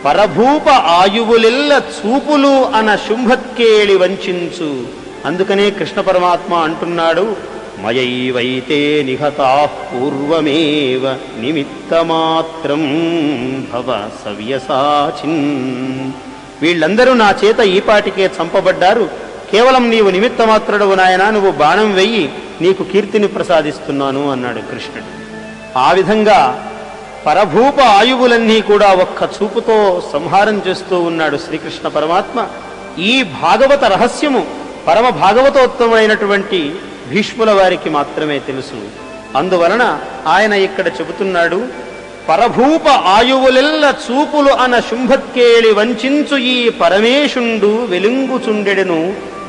పరభూప ఆయువులెల్ల చూపులు అన శుంభక్కేళి వంచించు. అందుకనే కృష్ణ పరమాత్మ అంటున్నాడు, మయైవైతే నిహతా పూర్వమేవ నిమిత్తమాత్రం భవ సవ్యసాచిన్. వీళ్ళందరూ నా చేత ఈపాటికే చంపబడ్డారు, కేవలం నీవు నిమిత్తమాత్రుడవు నాయనా, నువ్వు బాణం వెయ్యి, నీకు కీర్తిని ప్రసాదిస్తున్నాను అన్నాడు కృష్ణుడు. ఆ విధంగా పరభూప ఆయువులన్నీ కూడా ఒక్క చూపుతో సంహారం చేస్తూ ఉన్నాడు శ్రీకృష్ణ పరమాత్మ. ఈ భాగవత రహస్యము పరమ భాగవతోత్తమైనటువంటి భీష్ముల వారికి మాత్రమే తెలుసు. అందువలన ఆయన ఇక్కడ చెబుతున్నాడు, పరభూప ఆయువులెల్ల చూపులు అన శుంభక్కేళి వంచించు ఈ పరమేశుండు వెలుంగుచుండెడెను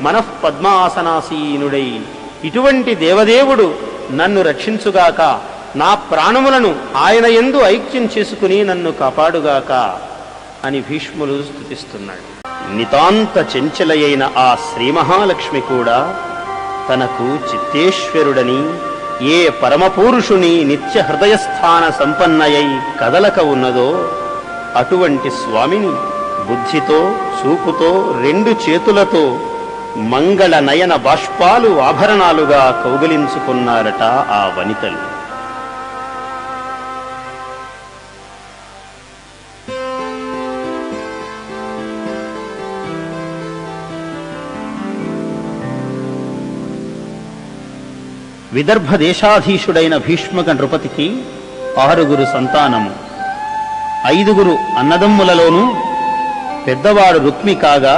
మనఃపద్మాసనాసీనుడై. ఇటువంటి దేవదేవుడు నన్ను రక్షించుగాక, నా ప్రాణములను ఆయన యందు ఐక్యం చేసుకుని నన్ను కాపాడుగాక అని భీష్ములు స్తుతిస్తున్నాడు. నితాంత చెంచలయైన ఆ శ్రీ మహాలక్ష్మి కూడా తనకు చిత్తేశ్వరుడని, ఏ పరమపురుషుని నిత్య హృదయస్థాన సంపన్నయై కదలక ఉన్నదో అటువంటి స్వామిని బుద్ధితో చూపుతో రెండు చేతులతో మంగళ నయన బాష్పాలు ఆభరణాలుగా కౌగిలించుకున్నారట ఆ వనితలు. విదర్భ దేశాధీశుడైన భీష్మక నృపతికి 6 సంతానము. 5 అన్నదమ్ములలోనూ పెద్దవాడు రుక్మి కాగా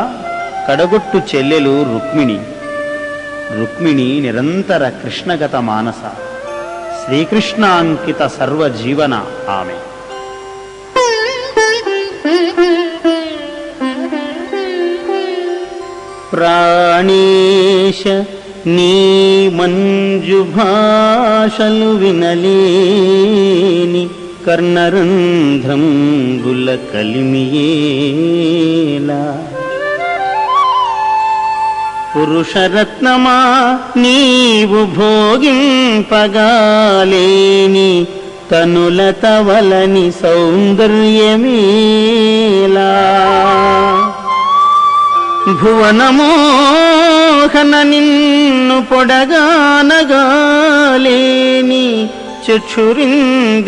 కడగొట్టు చెల్లెలు రుక్మిణి. రుక్మిణి నిరంతర కృష్ణగత మానస, శ్రీకృష్ణాంకిత సర్వజీవన ఆమె. ప్రాణేశ నీ మంజు భాషలు వినలేని కర్ణరంధ్రంబుల కలిమియేలా. పురుషరత్నమా నీవు భోగింపగాలేని తనులత వలని సౌందర్యమేలా. భువనమోహన నిన్ను పొడగానగాలేని చక్షురింద్రియముల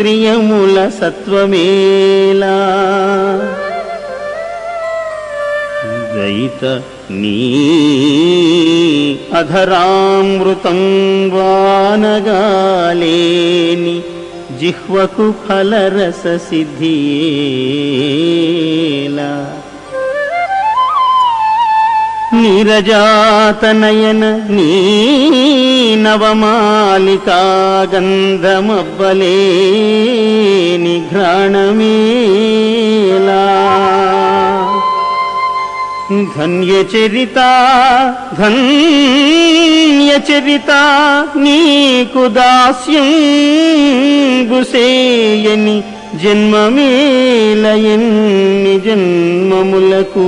సత్వమేలా. దయిత నీ అధరామృతం వానగాలేని జిహ్వకు ఫలరస సిద్ధియేలా. నీరజాతనయన నీ నవమాలికా గంధమబ్బలేని ఘ్రాణమేలా. ధన్యచరిత ధన్యచరిత నీకు దాస్యం గుసేయని జన్మమేలయన్ని జన్మములకు.